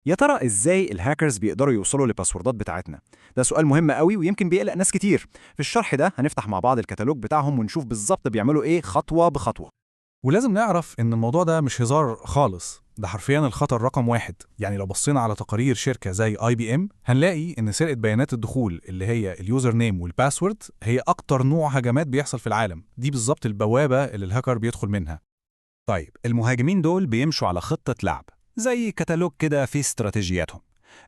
يا ترى إزاي الهاكرز بيقدروا يوصلوا للباسوردات بتاعتنا؟ ده سؤال مهم قوي ويمكن بيقلق ناس كتير. في الشرح ده هنفتح مع بعض الكتالوج بتاعهم ونشوف بالظبط بيعملوا إيه خطوة بخطوة. ولازم نعرف إن الموضوع ده مش هزار خالص، ده حرفيا الخطر رقم واحد. يعني لو بصينا على تقارير شركة زي IBM هنلاقي إن سرقة بيانات الدخول اللي هي اليوزر نيم والباسورد هي أكتر نوع هجمات بيحصل في العالم. دي بالظبط البوابة اللي الهاكر بيدخل منها. طيب المهاجمين دول بيمشوا على خطة لعب زي كتالوج كده فيه استراتيجياتهم.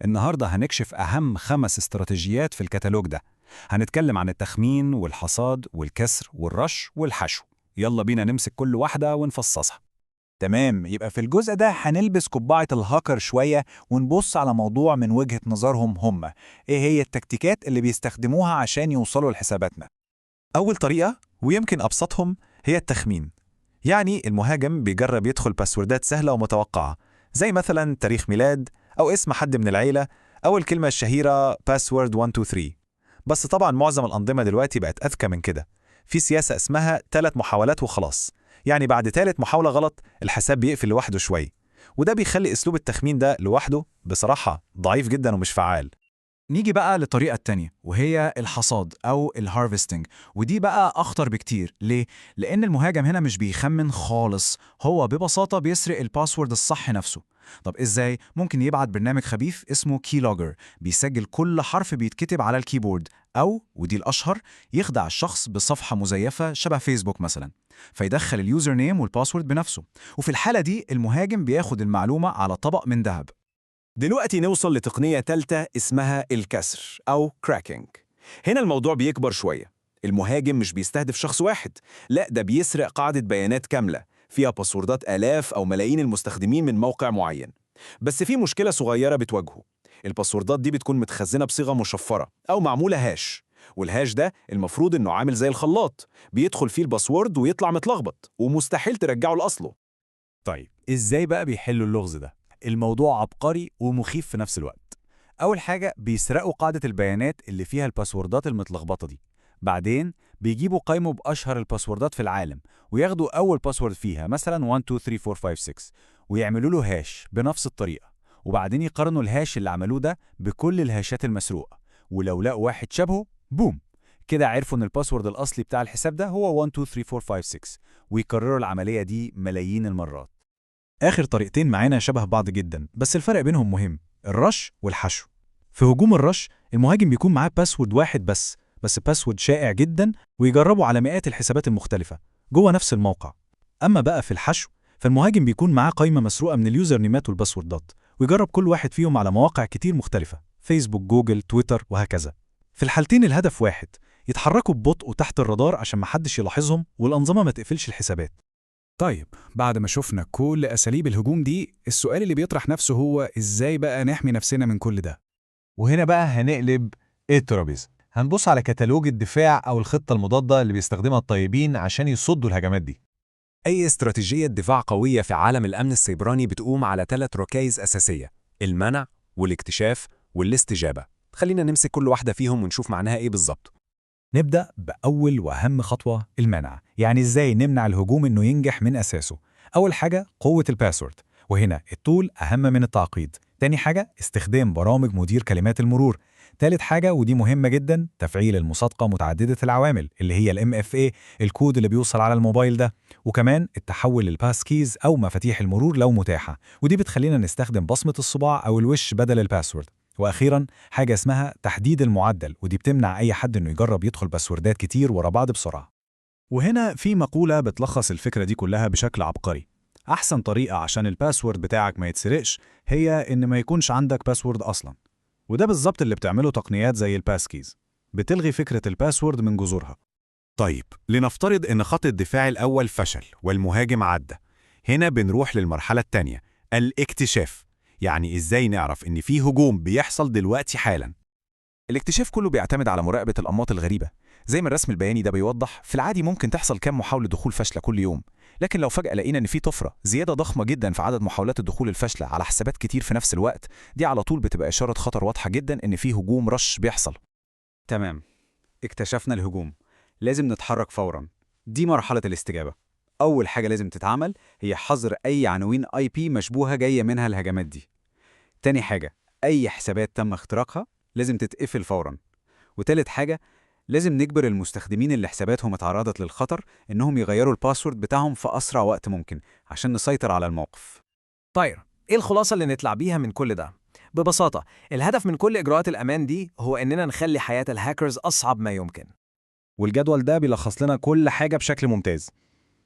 النهاردة هنكشف أهم 5 استراتيجيات في الكتالوج ده. هنتكلم عن التخمين والحصاد والكسر والرش والحشو. يلا بينا نمسك كل واحدة ونفصصها. تمام، يبقى في الجزء ده هنلبس قبعة الهاكر شوية ونبص على موضوع من وجهة نظرهم هم. ايه هي التكتيكات اللي بيستخدموها عشان يوصلوا لحساباتنا؟ أول طريقة ويمكن أبسطهم هي التخمين. يعني المهاجم بيجرب يدخل باسوردات سهلة ومتوقعة، زي مثلا تاريخ ميلاد أو اسم حد من العيلة أو الكلمة الشهيرة باسورد 123. بس طبعا معظم الأنظمة دلوقتي بقت أذكى من كده. في سياسة اسمها 3 محاولات وخلاص. يعني بعد ثالث محاولة غلط الحساب بيقفل لوحده شوي. وده بيخلي أسلوب التخمين ده لوحده بصراحة ضعيف جدا ومش فعال. نيجي بقى للطريقة التانية وهي الحصاد أو الهارفستنج، ودي بقى أخطر بكتير. ليه؟ لأن المهاجم هنا مش بيخمن خالص، هو ببساطة بيسرق الباسورد الصح نفسه. طب إزاي؟ ممكن يبعت برنامج خبيث اسمه كيلوجر بيسجل كل حرف بيتكتب على الكيبورد، أو ودي الأشهر يخدع الشخص بصفحة مزيفة شبه فيسبوك مثلا، فيدخل اليوزر نيم والباسورد بنفسه. وفي الحالة دي المهاجم بياخد المعلومة على طبق من ذهب. دلوقتي نوصل لتقنية تالتة اسمها الكسر أو كراكنج. هنا الموضوع بيكبر شوية. المهاجم مش بيستهدف شخص واحد، لا ده بيسرق قاعدة بيانات كاملة فيها باسوردات آلاف أو ملايين المستخدمين من موقع معين. بس في مشكلة صغيرة بتواجهه. الباسوردات دي بتكون متخزنة بصيغة مشفرة أو معمولة هاش، والهاش ده المفروض إنه عامل زي الخلاط، بيدخل فيه الباسورد ويطلع متلخبط ومستحيل ترجعه لأصله. طيب إزاي بقى بيحلوا اللغز ده؟ الموضوع عبقري ومخيف في نفس الوقت. أول حاجة بيسرقوا قاعدة البيانات اللي فيها الباسوردات المتلخبطة دي. بعدين بيجيبوا قائمة بأشهر الباسوردات في العالم وياخدوا أول باسورد فيها مثلا 1 2 3 4 5 6 ويعملوا له هاش بنفس الطريقة، وبعدين يقارنوا الهاش اللي عملوه ده بكل الهاشات المسروقة، ولو لقوا واحد شبهه بوم، كده عرفوا ان الباسورد الأصلي بتاع الحساب ده هو 1 2 3 4 5 6، ويكرروا العملية دي ملايين المرات. آخر طريقتين معانا شبه بعض جدا، بس الفرق بينهم مهم: الرش والحشو. في هجوم الرش المهاجم بيكون معاه باسورد واحد بس باسورد شائع جدا، ويجربه على مئات الحسابات المختلفة جوه نفس الموقع. أما بقى في الحشو فالمهاجم بيكون معاه قائمة مسروقة من اليوزر نيمات والباسوردات، ويجرب كل واحد فيهم على مواقع كتير مختلفة: فيسبوك، جوجل، تويتر، وهكذا. في الحالتين الهدف واحد: يتحركوا ببطء تحت الرادار عشان محدش يلاحظهم والأنظمة ما تقفلش الحسابات. طيب بعد ما شفنا كل أساليب الهجوم دي، السؤال اللي بيطرح نفسه هو إزاي بقى نحمي نفسنا من كل ده؟ وهنا بقى هنقلب الترابيزة، هنبص على كتالوج الدفاع أو الخطة المضادة اللي بيستخدمها الطيبين عشان يصدوا الهجمات دي. أي استراتيجية دفاع قوية في عالم الأمن السيبراني بتقوم على 3 ركائز أساسية: المنع والاكتشاف والاستجابة. خلينا نمسك كل واحدة فيهم ونشوف معناها إيه بالظبط. نبدأ بأول وأهم خطوة: المنع. يعني إزاي نمنع الهجوم إنه ينجح من أساسه؟ أول حاجة قوة الباسورد، وهنا الطول أهم من التعقيد. تاني حاجة استخدام برامج مدير كلمات المرور. تالت حاجة ودي مهمة جدا: تفعيل المصادقة متعددة العوامل اللي هي MFA، الكود اللي بيوصل على الموبايل ده. وكمان التحول للباس كيز أو مفاتيح المرور لو متاحة، ودي بتخلينا نستخدم بصمة الصباع أو الوش بدل الباسورد. وأخيراً حاجة اسمها تحديد المعدل، ودي بتمنع أي حد إنه يجرب يدخل باسوردات كتير ورا بعض بسرعة. وهنا في مقولة بتلخص الفكرة دي كلها بشكل عبقري: أحسن طريقة عشان الباسورد بتاعك ما يتسرقش هي إن ما يكونش عندك باسورد أصلاً. وده بالظبط اللي بتعمله تقنيات زي الباسكيز، بتلغي فكرة الباسورد من جذورها. طيب لنفترض إن خط الدفاع الأول فشل والمهاجم عدى. هنا بنروح للمرحلة التانية، الاكتشاف. يعني إزاي نعرف إن في هجوم بيحصل دلوقتي حالاً؟ الاكتشاف كله بيعتمد على مراقبة الأنماط الغريبة. زي ما الرسم البياني ده بيوضح، في العادي ممكن تحصل كام محاولة دخول فاشلة كل يوم، لكن لو فجأة لقينا إن في طفرة زيادة ضخمة جدا في عدد محاولات الدخول الفاشلة على حسابات كتير في نفس الوقت، دي على طول بتبقى إشارة خطر واضحة جدا إن في هجوم رش بيحصل. تمام، اكتشفنا الهجوم، لازم نتحرك فوراً. دي مرحلة الاستجابة. أول حاجة لازم تتعمل هي حظر أي عناوين IP مشبوهة جاية منها الهجمات دي. تاني حاجة، أي حسابات تم اختراقها لازم تتقفل فوراً. وتالت حاجة، لازم نجبر المستخدمين اللي حساباتهم اتعرضت للخطر إنهم يغيروا الباسورد بتاعهم في أسرع وقت ممكن عشان نسيطر على الموقف. طيب، إيه الخلاصة اللي نطلع بيها من كل ده؟ ببساطة، الهدف من كل إجراءات الأمان دي هو إننا نخلي حياة الهاكرز أصعب ما يمكن. والجدول ده بيلخص لنا كل حاجة بشكل ممتاز.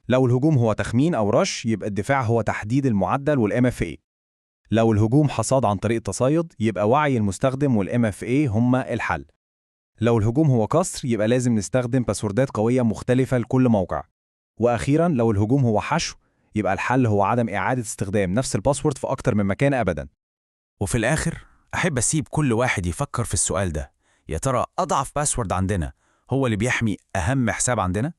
لو الهجوم هو تخمين أو رش، يبقى الدفاع هو تحديد المعدل والMFA. لو الهجوم حصاد عن طريق التصيد، يبقى وعي المستخدم والMFA هما الحل. لو الهجوم هو كسر، يبقى لازم نستخدم باسوردات قوية مختلفة لكل موقع. وأخيراً، لو الهجوم هو حشو، يبقى الحل هو عدم إعادة استخدام نفس الباسورد في أكتر من مكان أبداً. وفي الآخر أحب أسيب كل واحد يفكر في السؤال ده: يا ترى أضعف باسورد عندنا هو اللي بيحمي أهم حساب عندنا؟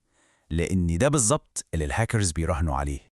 لأن ده بالظبط اللي الهاكرز بيراهنوا عليه.